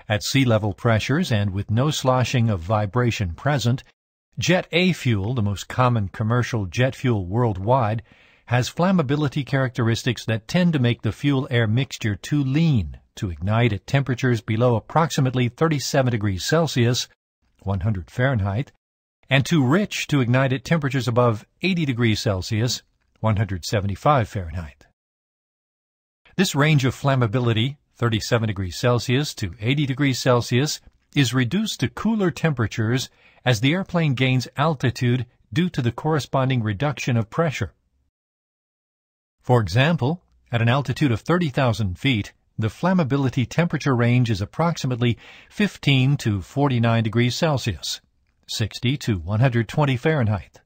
At sea level pressures and with no sloshing of vibration present, Jet A fuel, the most common commercial jet fuel worldwide, has flammability characteristics that tend to make the fuel-air mixture too lean to ignite at temperatures below approximately 37 degrees Celsius, 100 Fahrenheit, and too rich to ignite at temperatures above 80 degrees Celsius, 175 Fahrenheit. This range of flammability, 37 degrees Celsius to 80 degrees Celsius, is reduced to cooler temperatures as the airplane gains altitude due to the corresponding reduction of pressure. For example, at an altitude of 30,000 feet, the flammability temperature range is approximately 15 to 49 degrees Celsius, 60 to 120 Fahrenheit.